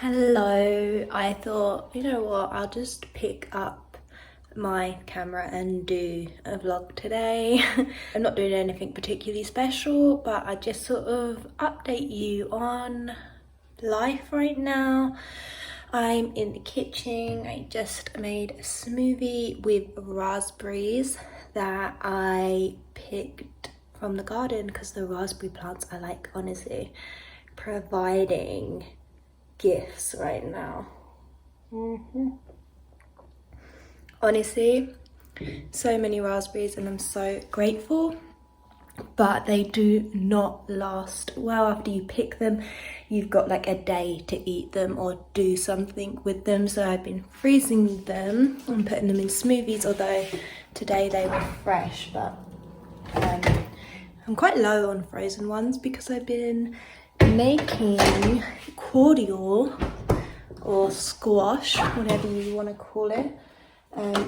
Hello, I thought, you know what, I'll just pick up my camera and do a vlog today. I'm not doing anything particularly special, but I just sort of update you on life right now. I'm in the kitchen. I just made a smoothie with raspberries that I picked from the garden because the raspberry plants are like honestly providing gifts right now. Honestly, so many raspberries and I'm so grateful, but they do not last well. After you pick them, you've got like a day to eat them or do something with them. So I've been freezing them and putting them in smoothies, although today they were fresh, but I'm quite low on frozen ones because I've been making cordial or squash, whatever you want to call it,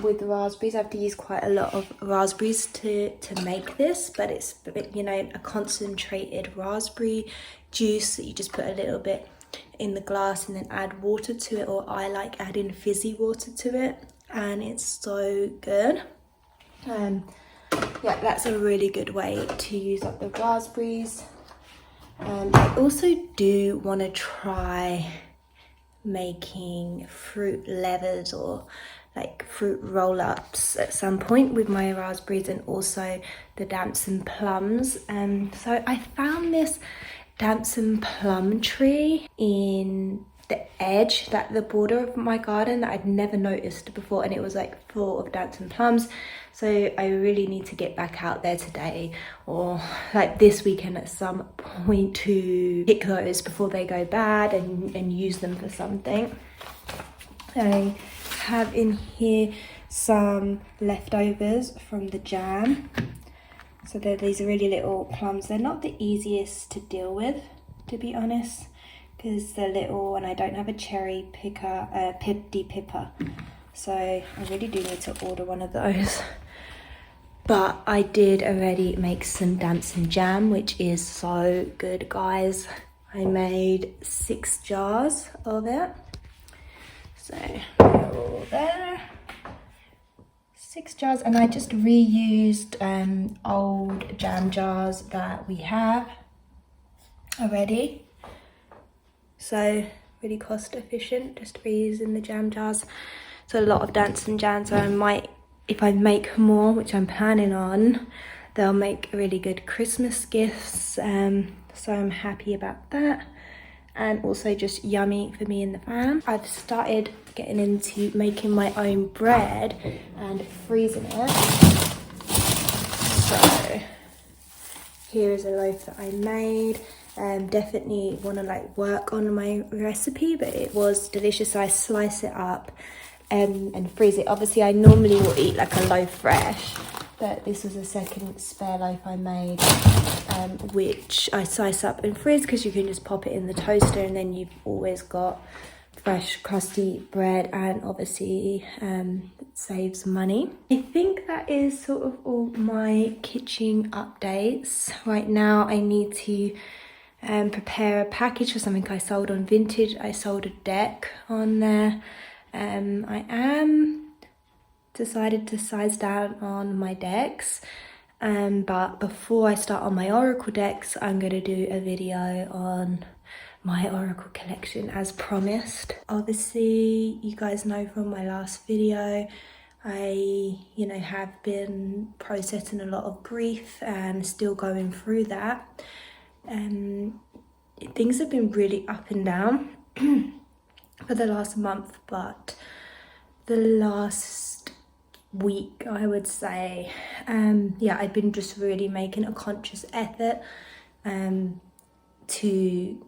with the raspberries. I have to use quite a lot of raspberries to make this, but it's, you know, a concentrated raspberry juice that you just put a little bit in the glass and then add water to it, or I like adding fizzy water to it, and it's so good. Yeah, that's a really good way to use up the raspberries. I also do want to try making fruit levers or like fruit roll-ups at some point with my raspberries, and also the damson plums. So I found this damson plum tree in the edge, that the border of my garden, that I'd never noticed before, and it was like full of damson plums. So I really need to get back out there today or like this weekend at some point to pick those before they go bad and use them for something. I have in here some leftovers from the jam. So they're these really little plums. They're not the easiest to deal with, to be honest, because they're little and I don't have a cherry picker, de-pipper. So I really do need to order one of those. But I did already make some damson jam, which is so good, guys. I made 6 jars of it. So they're all there. 6 jars, and I just reused old jam jars that we have already. So really cost efficient, just reusing the jam jars. So a lot of damson jam, so I might, if I make more, which I'm planning on, they'll make really good Christmas gifts. So I'm happy about that. And also just yummy for me and the fam. I've started getting into making my own bread and freezing it. So here is a loaf that I made. Definitely want to like work on my recipe, but it was delicious. So I slice it up and freeze it. Obviously I normally will eat like a loaf fresh, but this was a second spare loaf I made, which I slice up and freeze because you can just pop it in the toaster and then you've always got fresh crusty bread, and obviously it saves money. I think that is sort of all my kitchen updates. Right now I need to prepare a package for something I sold on Vintage. I sold a deck on there. I am decided to size down on my decks, but before I start on my oracle decks, I'm going to do a video on my oracle collection as promised. Obviously you guys know from my last video, I have been processing a lot of grief and still going through that. Things have been really up and down for the last month, but the last week I would say, I've been just really making a conscious effort to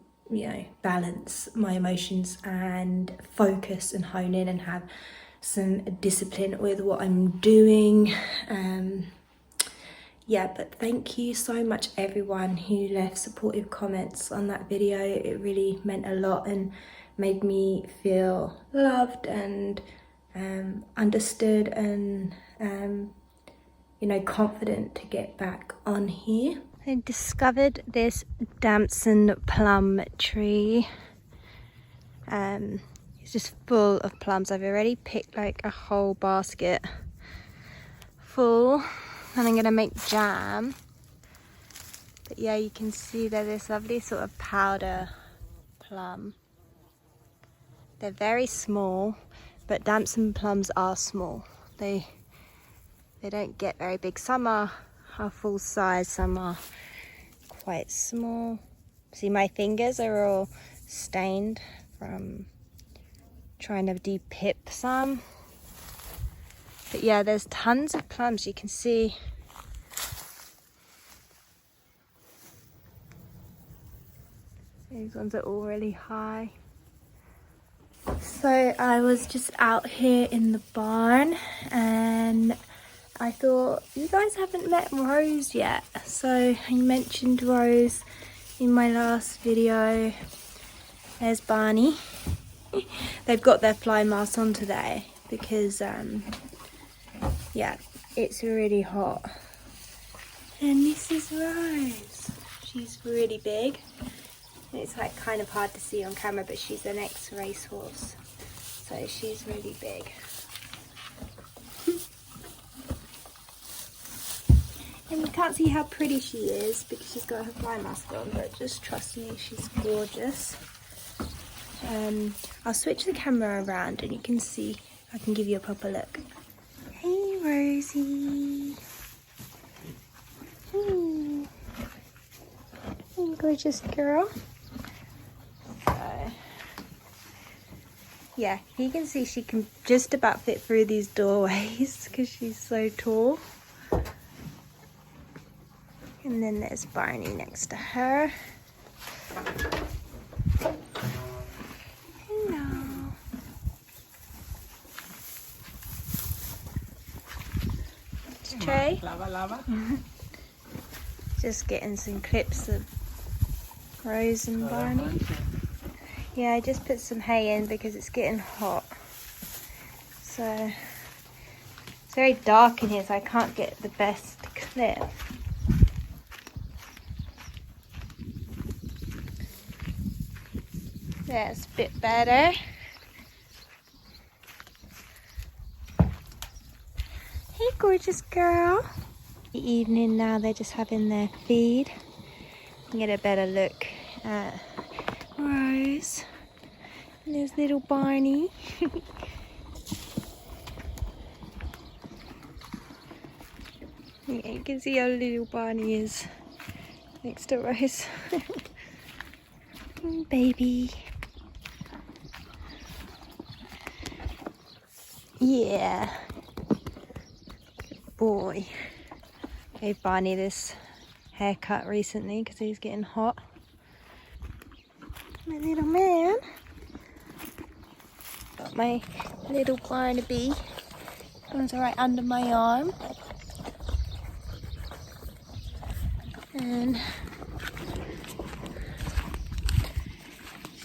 balance my emotions and focus and hone in and have some discipline with what I'm doing. But thank you so much everyone who left supportive comments on that video. It really meant a lot and made me feel loved and understood and confident to get back on here. I discovered this damson plum tree It's just full of plums. I've already picked like a whole basket full, and I'm gonna make jam. But yeah, you can see they're this lovely sort of powder plum. They're very small, but damson plums are small. They don't get very big. Some are full size, some are quite small. See, my fingers are all stained from trying to de-pip some. But yeah, there's tons of plums. You can see these ones are all really high. So I was just out here in the barn and I thought, you guys haven't met Rose yet. So I mentioned Rose in my last video. There's Barney. They've got their fly mask on today because yeah, it's really hot. And this is Rose. She's really big. It's like kind of hard to see on camera, but she's an ex-racehorse, so she's really big. And you can't see how pretty she is because she's got her fly mask on, but just trust me, she's gorgeous. I'll switch the camera around and you can see, I can give you a proper look. Hey Rosie. Hey. Hey gorgeous girl. So, yeah, you can see she can just about fit through these doorways because she's so tall. And then there's Barney next to her. Hello. It's Trey. Lava. Just getting some clips of Rose and Barney. Yeah, I just put some hay in because it's getting hot. So it's very dark in here, so I can't get the best clip. That's a bit better. Hey, gorgeous girl. The evening now, they're just having their feed. Get a better look at Rose. And there's little Barney. Yeah, you can see how little Barney is next to Rose. Baby. Yeah. Good boy. Gave Barney this haircut recently because he's getting hot. My little man. Got my little Barnaby. Comes right under my arm. And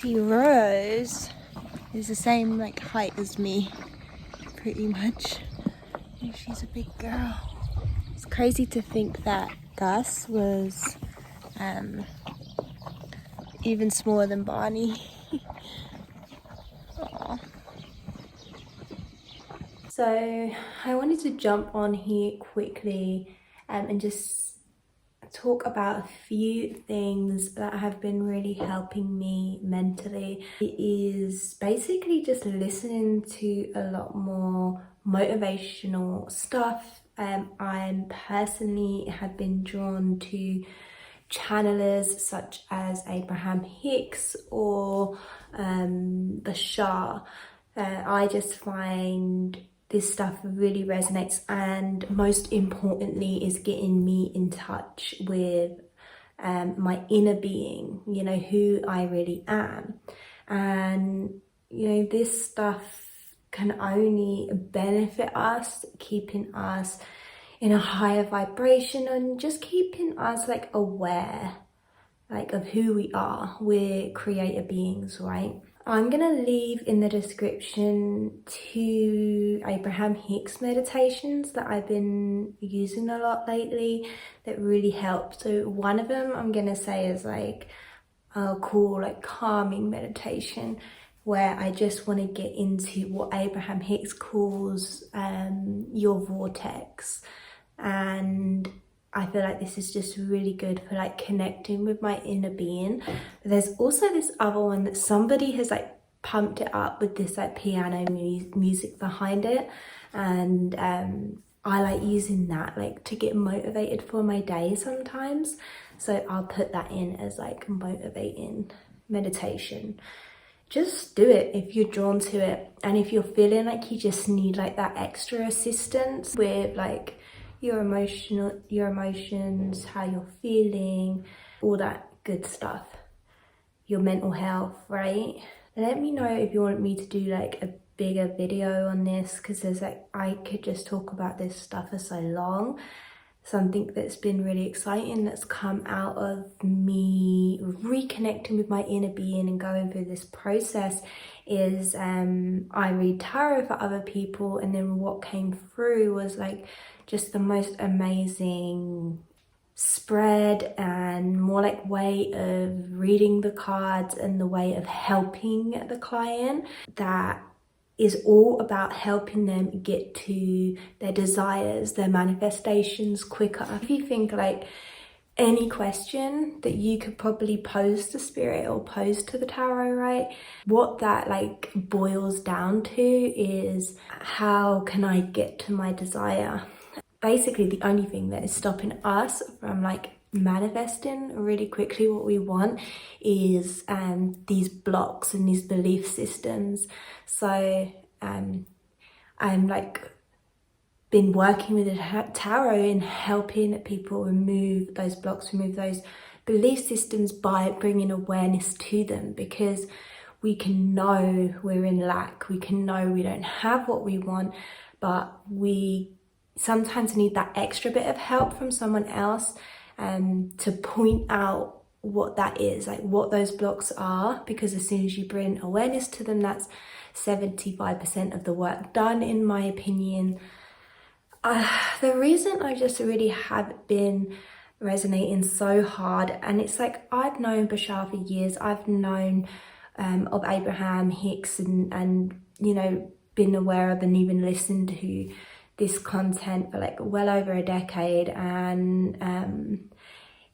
see, Rose is the same like height as me, pretty much. And she's a big girl. It's crazy to think that Gus was even smaller than Barney. Aww. So I wanted to jump on here quickly and just talk about a few things that have been really helping me mentally. It is basically just listening to a lot more motivational stuff. I personally have been drawn to channelers such as Abraham Hicks or Bashar. I just find this stuff really resonates, and most importantly is getting me in touch with my inner being, you know, who I really am. And you know, this stuff can only benefit us, keeping us in a higher vibration and just keeping us like aware like of who we are. We're creator beings, right? I'm gonna leave in the description 2 Abraham Hicks meditations that I've been using a lot lately that really help. So one of them I'm gonna say is like a cool like calming meditation, where I just want to get into what Abraham Hicks calls your vortex. And I feel like this is just really good for like connecting with my inner being. But there's also this other one that somebody has like pumped it up with this like piano music behind it, and I like using that like to get motivated for my day sometimes. So I'll put that in as like motivating meditation. Just do it if you're drawn to it, and if you're feeling like you just need like that extra assistance with like your emotions, how you're feeling, all that good stuff, your mental health, right? Let me know if you want me to do like a bigger video on this, because there's like, I could just talk about this stuff for so long. Something that's been really exciting that's come out of me reconnecting with my inner being and going through this process is I read tarot for other people, and then what came through was like just the most amazing spread and more like way of reading the cards and the way of helping the client that is all about helping them get to their desires, their manifestations quicker. If you think like any question that you could probably pose to spirit or pose to the tarot, right? What that like boils down to is, how can I get to my desire? Basically, the only thing that is stopping us from like manifesting really quickly what we want is these blocks and these belief systems. So I'm like been working with the tarot and helping people remove those blocks, remove those belief systems by bringing awareness to them, because we can know we're in lack, we can know we don't have what we want, but we sometimes need that extra bit of help from someone else to point out what that is, like what those blocks are, because as soon as you bring awareness to them, that's 75% of the work done, in my opinion. The reason I just really have been resonating so hard, and it's like I've known Bashar for years, I've known of Abraham Hicks and you know, been aware of and even listened to this content for like well over a decade, and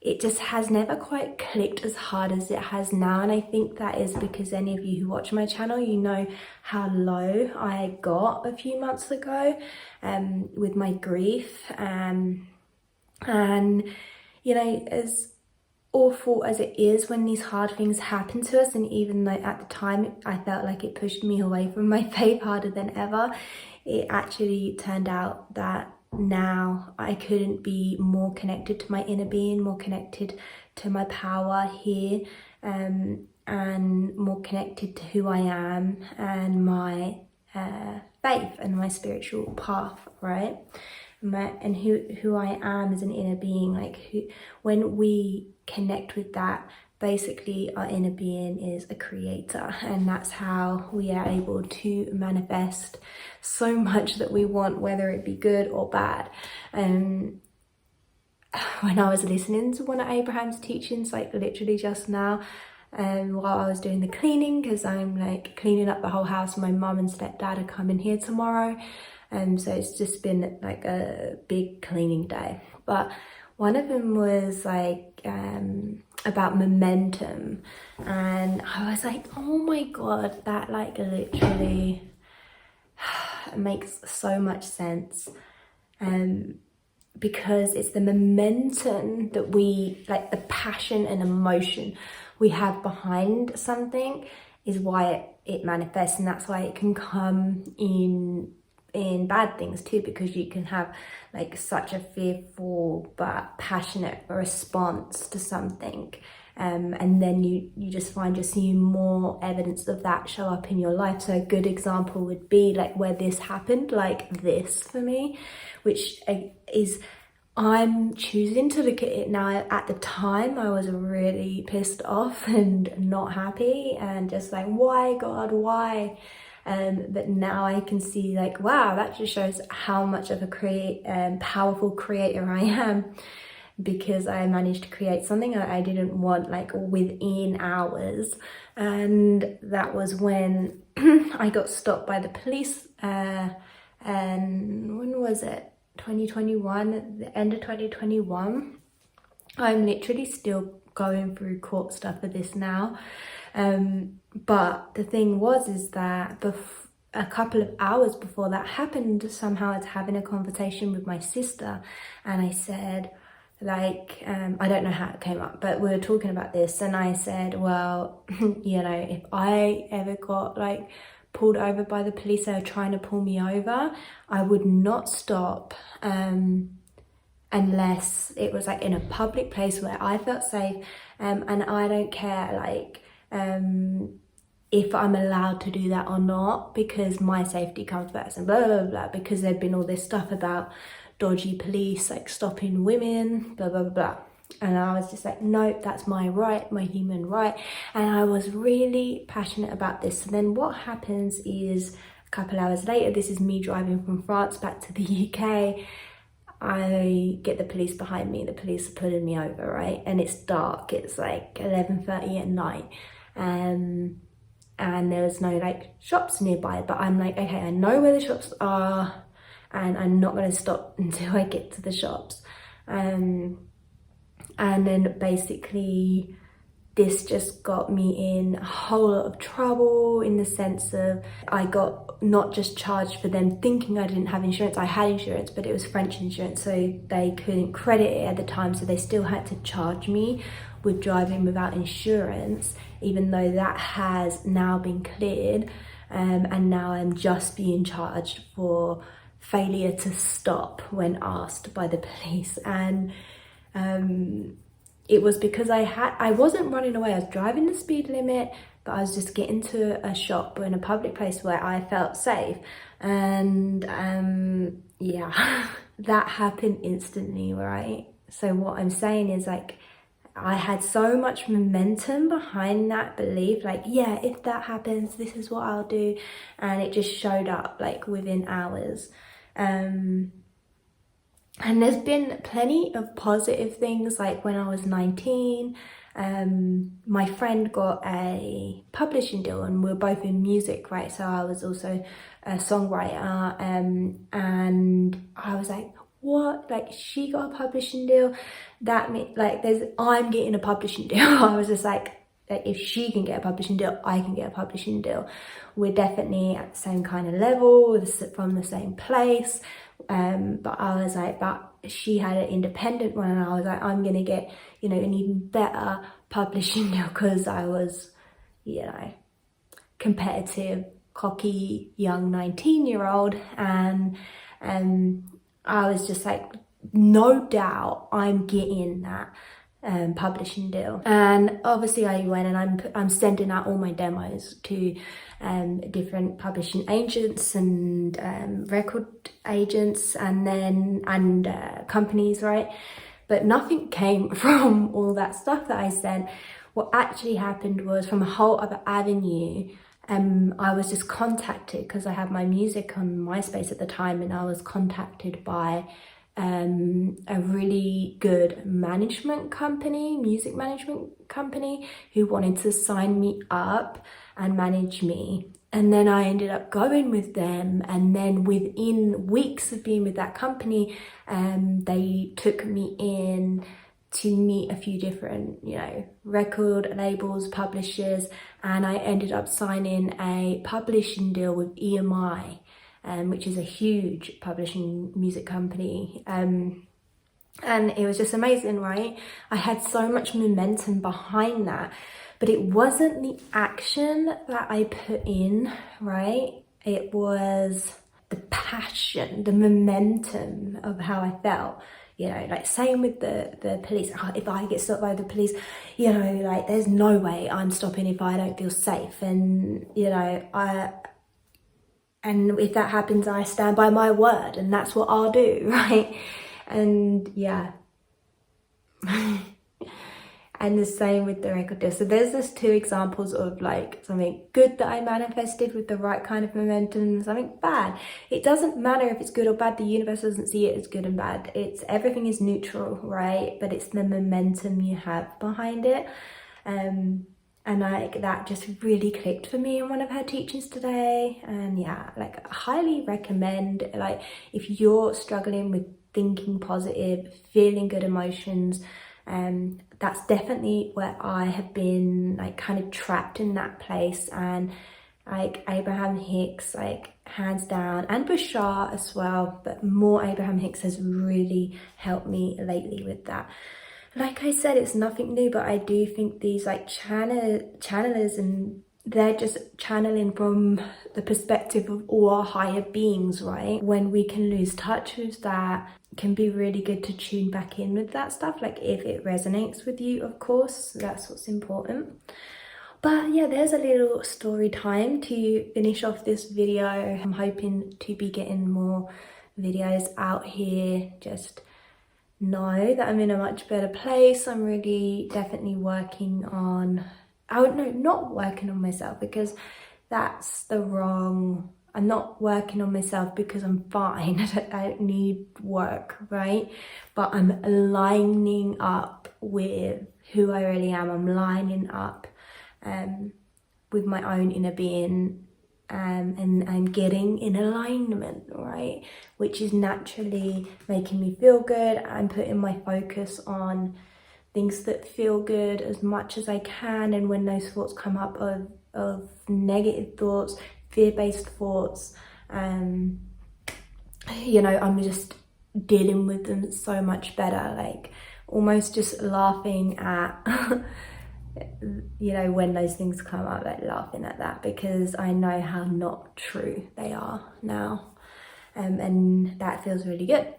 it just has never quite clicked as hard as it has now. And I think that is because any of you who watch my channel, you know how low I got a few months ago with my grief, and you know, as awful as it is when these hard things happen to us, and even though at the time I felt like it pushed me away from my faith harder than ever, it actually turned out that now I couldn't be more connected to my inner being, more connected to my power here, and more connected to who I am and my faith and my spiritual path, right? And who I am as an inner being, like when we connect with that, basically our inner being is a creator, and that's how we are able to manifest so much that we want, whether it be good or bad. When I was listening to one of Abraham's teachings, like literally just now, while I was doing the cleaning, because I'm like cleaning up the whole house, my mum and stepdad are coming here tomorrow, so it's just been like a big cleaning day. But one of them was like about momentum, and I was like, oh my god, that like literally makes so much sense, because it's the momentum that we like, the passion and emotion we have behind something is why it manifests, and that's why it can come in bad things too, because you can have like such a fearful but passionate response to something, and then you just find you're seeing more evidence of that show up in your life. So a good example would be like where this happened, like this for me, which is, I'm choosing to look at it now. At the time I was really pissed off and not happy and just like, why God, why? But now I can see like, wow, that just shows how much of a powerful creator I am. because I managed to create something I didn't want, like within hours. And that was when I got stopped by the police, and when was it? 2021, at the end of 2021. I'm literally still going through court stuff for this now. But the thing is that a couple of hours before that happened, somehow I was having a conversation with my sister, and I said, like, I don't know how it came up, but we were talking about this, and I said, well, you know, if I ever got like pulled over by the police, they were trying to pull me over, I would not stop unless it was like in a public place where I felt safe, and I don't care like if I'm allowed to do that or not, because my safety comes first, and blah blah blah, because there'd been all this stuff about dodgy police like stopping women, blah blah blah. And I was just like, nope, that's my right, my human right. And I was really passionate about this. So then what happens is, a couple hours later, this is me driving from France back to the UK, I get the police behind me. The police are pulling me over, right? And it's dark, it's like 11:30 at night, and there's no like shops nearby, but I'm like, okay, I know where the shops are, and I'm not going to stop until I get to the shops. And then basically this just got me in a whole lot of trouble, in the sense of I got not just charged for them thinking I didn't have insurance. I had insurance, but it was French insurance, so they couldn't credit it at the time, so they still had to charge me with driving without insurance, even though that has now been cleared, and now I'm just being charged for failure to stop when asked by the police. And it was because I wasn't running away, I was driving the speed limit, but I was just getting to a shop or in a public place where I felt safe. And yeah, that happened instantly, right? So what I'm saying is, like, I had so much momentum behind that belief, like, yeah, if that happens, this is what I'll do. And it just showed up like within hours. And there's been plenty of positive things, like when I was 19, my friend got a publishing deal, and we're both in music, right? So I was also a songwriter, and I was like, what? Like, she got a publishing deal? That means like I'm getting a publishing deal. I was just like, if she can get a publishing deal, I can get a publishing deal. We're definitely at the same kind of level, from the same place. But I was like, but she had an independent one, and I was like, I'm gonna get, you know, an even better publishing deal, because I was, you know, competitive, cocky, young 19-year-old, and I was just like, no doubt I'm getting that publishing deal. And obviously I went, and I'm sending out all my demos to different publishing agents and record agents, and companies, right? But nothing came from all that stuff that I sent. What actually happened was, from a whole other avenue, I was just contacted, because I had my music on MySpace at the time, and I was contacted by a really good management company, music management company, who wanted to sign me up and manage me. And then I ended up going with them, and then within weeks of being with that company, they took me in to meet a few different, you know, record labels, publishers, and I ended up signing a publishing deal with EMI, which is a huge publishing music company. And it was just amazing, right? I had so much momentum behind that, but it wasn't the action that I put in, right? It was the passion, the momentum of how I felt. You know, like, same with the police. Oh, if I get stopped by the police, you know, like, there's no way I'm stopping if I don't feel safe. And, you know, and if that happens, I stand by my word, and that's what I'll do, right? And yeah. And the same with the record deal. So there's just two examples of like something good that I manifested with the right kind of momentum, and something bad. It doesn't matter if it's good or bad. The universe doesn't see it as good and bad. It's everything is neutral, right? But it's the momentum you have behind it. And like that just really clicked for me in one of her teachings today. And yeah, like I highly recommend, like if you're struggling with thinking positive, feeling good emotions, that's definitely where I have been like kind of trapped in that place. And like Abraham Hicks, like hands down, and Bashar as well, but more Abraham Hicks has really helped me lately with that. Like I said, it's nothing new, but I do think these like channelers, and they're just channeling from the perspective of all our higher beings, right? When we can lose touch with that, it can be really good to tune back in with that stuff. Like if it resonates with you, of course, that's what's important. But yeah, there's a little story time to finish off this video. I'm hoping to be getting more videos out here. Just know that I'm in a much better place. I'm really definitely working on, not working on myself, because that's the wrong, I'm not working on myself because I'm fine. I don't need work, right? But I'm lining up with who I really am. I'm lining up with my own inner being, and I'm getting in alignment, right? Which is naturally making me feel good. I'm putting my focus on things that feel good as much as I can. And when those thoughts come up of negative thoughts, fear-based thoughts, you know, I'm just dealing with them so much better, like almost just laughing at you know, when those things come up, like laughing at that, because I know how not true they are now, and that feels really good.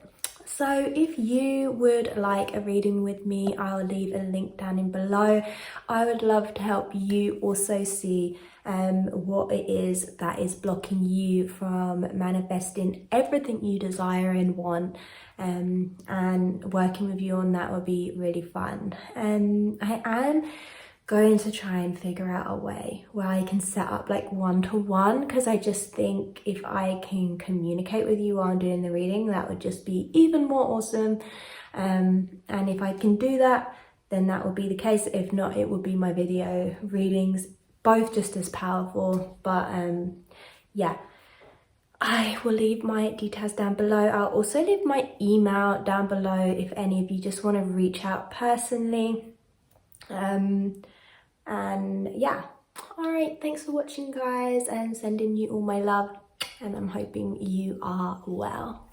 So if you would like a reading with me, I'll leave a link down in below. I would love to help you also see what it is that is blocking you from manifesting everything you desire and want, and working with you on that would be really fun. I am going to try and figure out a way where I can set up like one-to-one, because I just think if I can communicate with you while I'm doing the reading, that would just be even more awesome. And if I can do that, then that will be the case. If not, it would be my video readings, both just as powerful. But yeah, I will leave my details down below. I'll also leave my email down below if any of you just want to reach out personally. And yeah, all right, thanks for watching, guys, and sending you all my love, and I'm hoping you are well.